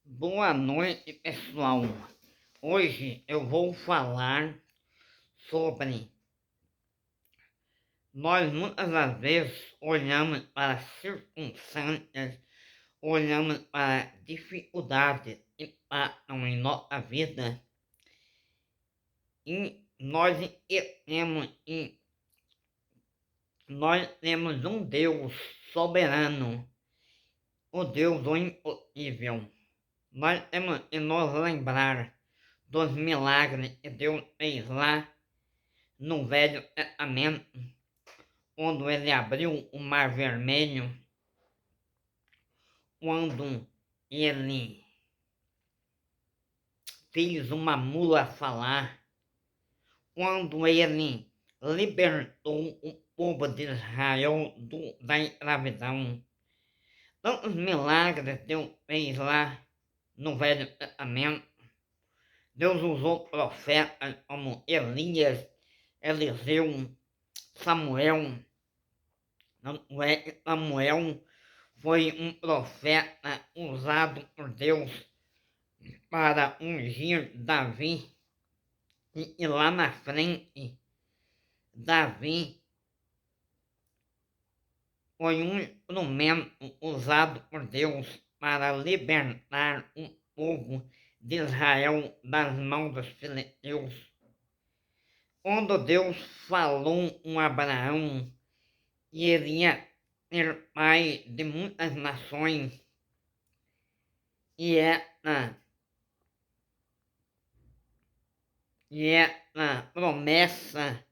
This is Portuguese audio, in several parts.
Boa noite, pessoal. Hoje eu vou falar sobre nós muitas das vezes olhamos para circunstâncias, olhamos para dificuldades que passam em nossa vida e nós temos um Deus soberano, o Deus do impossível. Nós temos que nos lembrar dos milagres que Deus fez lá no Velho Testamento, quando ele abriu o Mar Vermelho, quando ele fez uma mula falar, quando ele libertou o povo de Israel da escravidão. Tantos milagres Deus fez lá no Velho Testamento. Deus usou profetas como Elias, Eliseu, Samuel. Samuel foi um profeta usado por Deus para ungir Davi. E lá na frente, Davi foi um instrumento usado por Deus para libertar o povo de Israel das mãos dos filisteus. Quando Deus falou com Abraão e ele ia ser pai de muitas nações, e essa promessa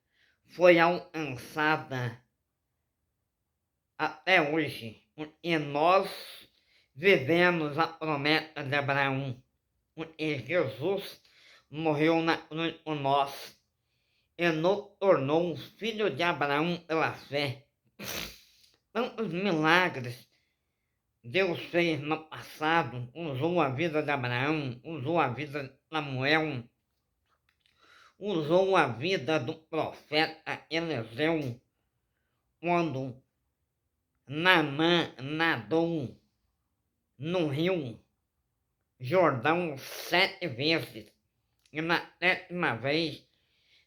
foi alcançada até hoje, porque nós vivemos a promessa de Abraão, porque Jesus morreu na cruz por nós e nos tornou filho de Abraão pela fé. Tantos milagres Deus fez no passado, usou a vida de Abraão, usou a vida de Samuel, usou a vida do profeta Eliseu, quando Naamã nadou no rio Jordão 7 vezes, e na 7ª vez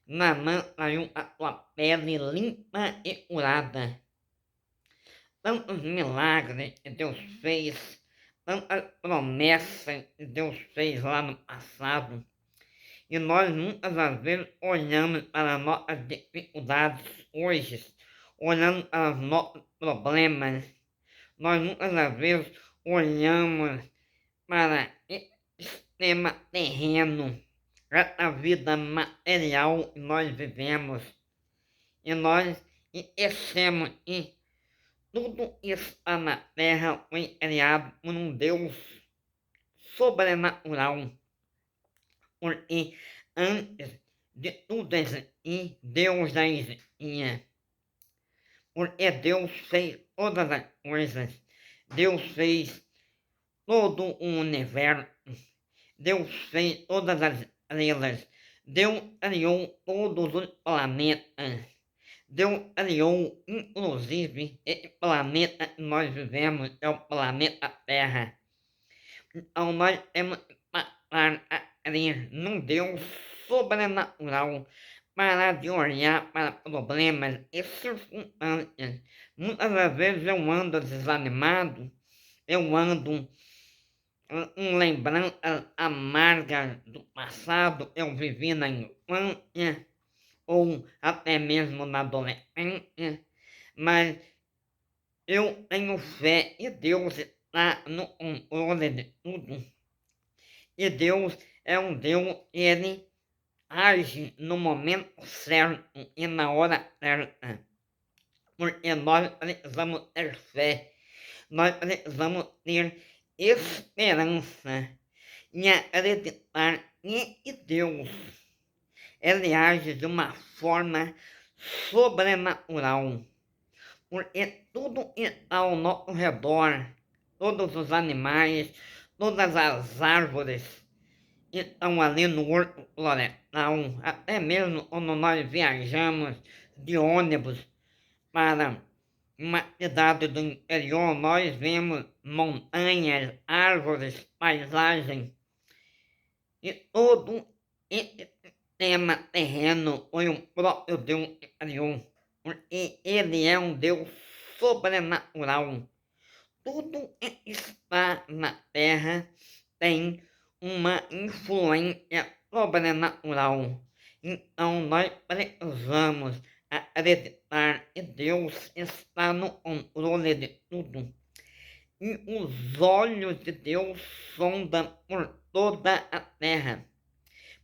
Naamã saiu com a sua pele limpa e curada. Tantos milagres que Deus fez, tantas promessas que Deus fez lá no passado, e nós muitas das vezes olhamos para as nossas dificuldades hoje, olhando para os nossos problemas, nós muitas das vezes olhamos para esse sistema terreno, essa vida material que nós vivemos, e nós esquecemos que tudo está na terra foi criado por um Deus sobrenatural, porque antes de tudo existir, Deus já existia. Porque Deus fez todas as coisas. Deus fez todo o universo. Deus fez todas as estrelas. Deus criou todos os planetas. Deus criou, inclusive, esse planeta que nós vivemos, é o planeta Terra. Então nós temos que passar a crer num Deus sobrenatural, parar de olhar para problemas e circunstâncias. Muitas das vezes eu ando desanimado, eu ando com lembranças amargas do passado, eu vivi na infância, ou até mesmo na adolescência, mas eu tenho fé e Deus está no controle de tudo. E Deus é um Deus, ele age no momento certo e na hora certa. Porque nós precisamos ter fé, nós precisamos ter esperança e acreditar que Deus, ele age de uma forma sobrenatural. Porque tudo que está ao nosso redor, todos os animais, todas as árvores que estão ali no horto florestal, até mesmo quando nós viajamos de ônibus para uma cidade do interior, nós vemos montanhas, árvores, paisagem e todo esse sistema terreno foi o próprio Deus que criou, porque Ele é um Deus sobrenatural. Tudo que está na Terra tem uma influência sobrenatural. Então nós precisamos acreditar que Deus está no controle de tudo. E os olhos de Deus sondam por toda a terra.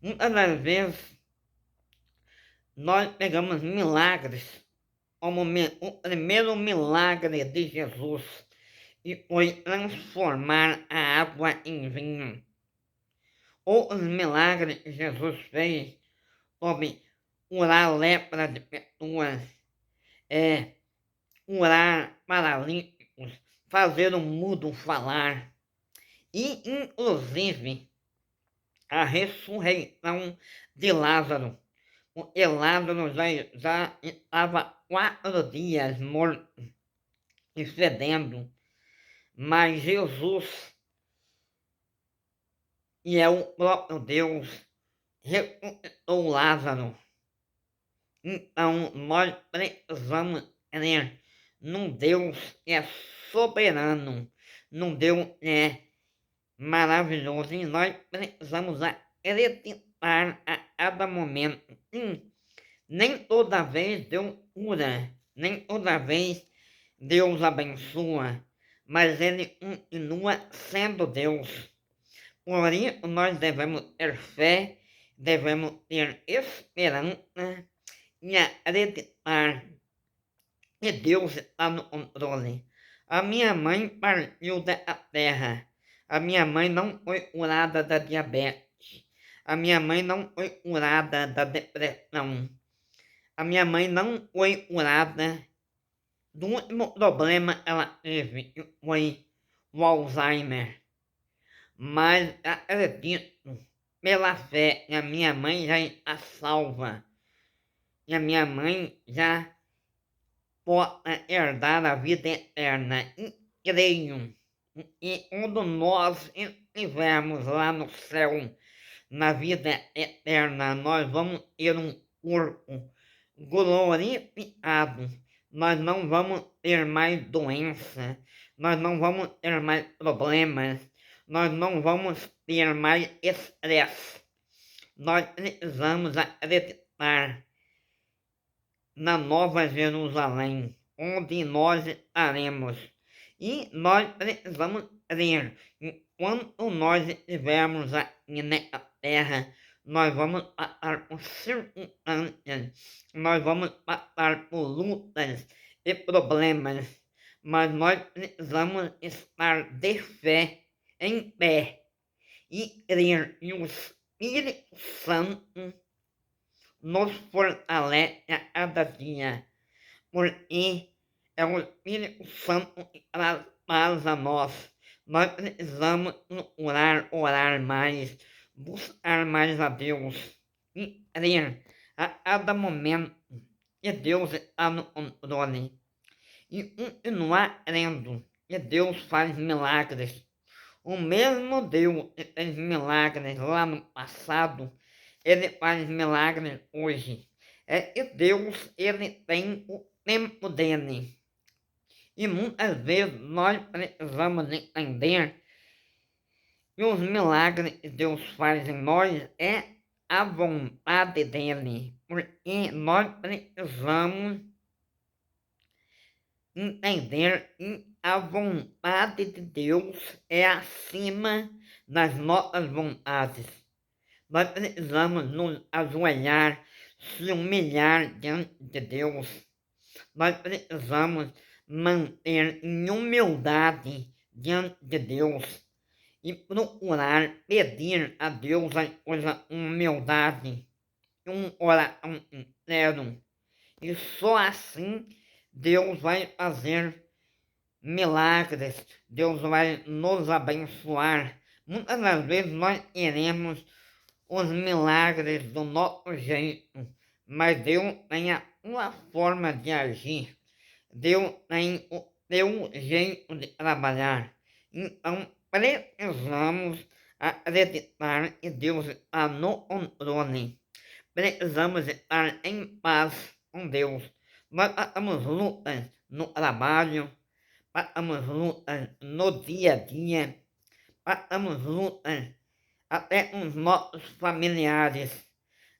Muitas das vezes nós pegamos milagres, como o primeiro milagre de Jesus, e foi transformar a água em vinho. Outros milagres que Jesus fez, como curar a lepra de pessoas, curar paralíticos, fazer o mudo falar, e inclusive a ressurreição de Lázaro. Porque Lázaro já estava 4 dias morto e fedendo, mas Jesus, que é o próprio Deus, ressuscitou Lázaro. Então nós precisamos crer num Deus que é soberano, num Deus que é maravilhoso, e nós precisamos acreditar a cada momento. Nem toda vez Deus cura, nem toda vez Deus abençoa, mas Ele continua sendo Deus. Por isso nós devemos ter fé, devemos ter esperança e acreditar que Deus está no controle. A minha mãe partiu da terra. A minha mãe não foi curada da diabetes. A minha mãe não foi curada da depressão. A minha mãe não foi curada do último problema que ela teve, que foi o Alzheimer. Mas acredito, pela fé, que a minha mãe já está salva. E a minha mãe já pode herdar a vida eterna. E creio que quando nós estivermos lá no céu, na vida eterna, nós vamos ter um corpo glorificado. Nós não vamos ter mais doença, nós não vamos ter mais problemas, nós não vamos ter mais estresse. Nós precisamos acreditar na Nova Jerusalém, onde nós estaremos. E nós precisamos crer que quando nós estivermos aqui nessa terra, nós vamos passar por circunstâncias, nós vamos passar por lutas e problemas, mas nós precisamos estar de fé, em pé, e crer que o Espírito Santo nos fortalece a cada dia, porque é o Espírito Santo que traz paz a nós. Nós precisamos orar mais, buscar mais a Deus e crer a cada momento que Deus está no controle e continuar crendo que Deus faz milagres. O mesmo Deus que fez milagres lá no passado, Ele faz milagres hoje. É que Deus, Ele tem o tempo dele. E muitas vezes nós precisamos entender que os milagres que Deus faz em nós é a vontade dele. Porque nós precisamos entender que a vontade de Deus é acima das nossas vontades. Nós precisamos nos ajoelhar, se humilhar diante de Deus. Nós precisamos manter em humildade diante de Deus e procurar pedir a Deus a coisa humildade, um coração sincero. E só assim Deus vai fazer milagres, Deus vai nos abençoar. Muitas das vezes nós queremos os milagres do nosso jeito, mas Deus tem a sua forma de agir. Deus tem o seu jeito de trabalhar. Então, precisamos acreditar que Deus está no controle. Precisamos estar em paz com Deus. Nós passamos lutas no trabalho, passamos lutas no dia a dia, passamos lutas até com os nossos familiares,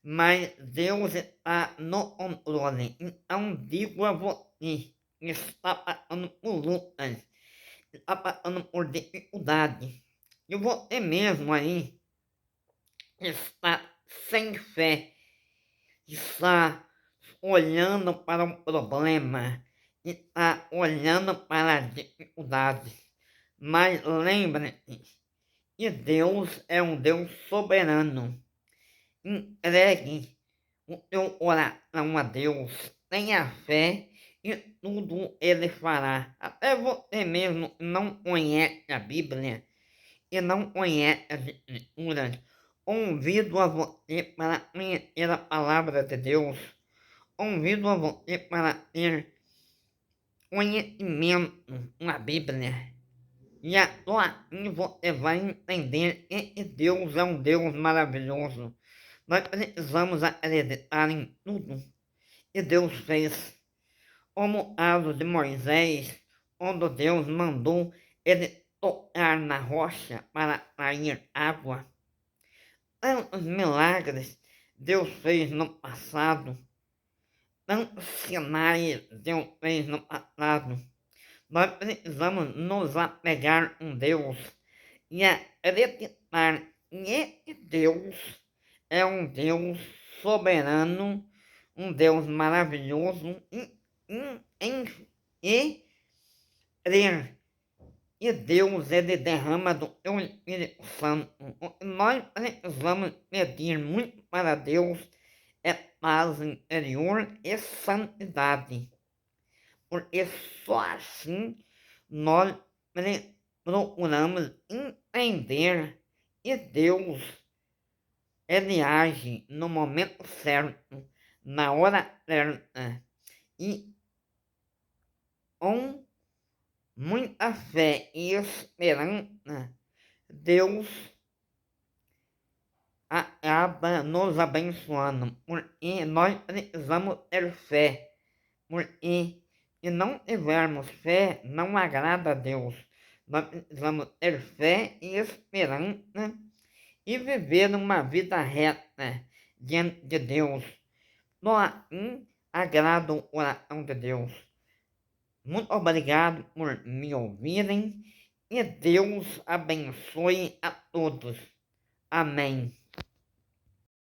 mas Deus está no controle. Então digo a você que está passando por lutas, está passando por dificuldade, e você mesmo aí está sem fé, está olhando para o problema, está olhando para as dificuldades. Mas lembre-se que Deus é um Deus soberano. Entregue o teu coração a Deus. Tenha fé e tudo Ele fará. Até você mesmo que não conhece a Bíblia e não conhece as Escrituras, convido a você para conhecer a palavra de Deus. Convido a você para ter conhecimento na Bíblia. E só assim você vai entender que Deus é um Deus maravilhoso. Nós precisamos acreditar em tudo que Deus fez. Como o caso de Moisés, quando Deus mandou ele tocar na rocha para sair água. Tantos milagres Deus fez no passado. Tantos sinais Deus fez no passado. Nós precisamos nos apegar com Deus e acreditar que Deus é um Deus soberano, um Deus maravilhoso e crer que Deus ele derrama do seu Espírito Santo. O que nós precisamos pedir muito para Deus é paz interior e santidade. Porque só assim nós procuramos entender que Deus ele age no momento certo, na hora certa e com muita fé e esperança, Deus acaba nos abençoando, porque nós precisamos ter fé, porque se não tivermos fé, não agrada a Deus. Nós precisamos ter fé e esperança e viver uma vida reta diante de Deus. Só assim agrada o coração de Deus. Muito obrigado por me ouvirem e Deus abençoe a todos. Amém.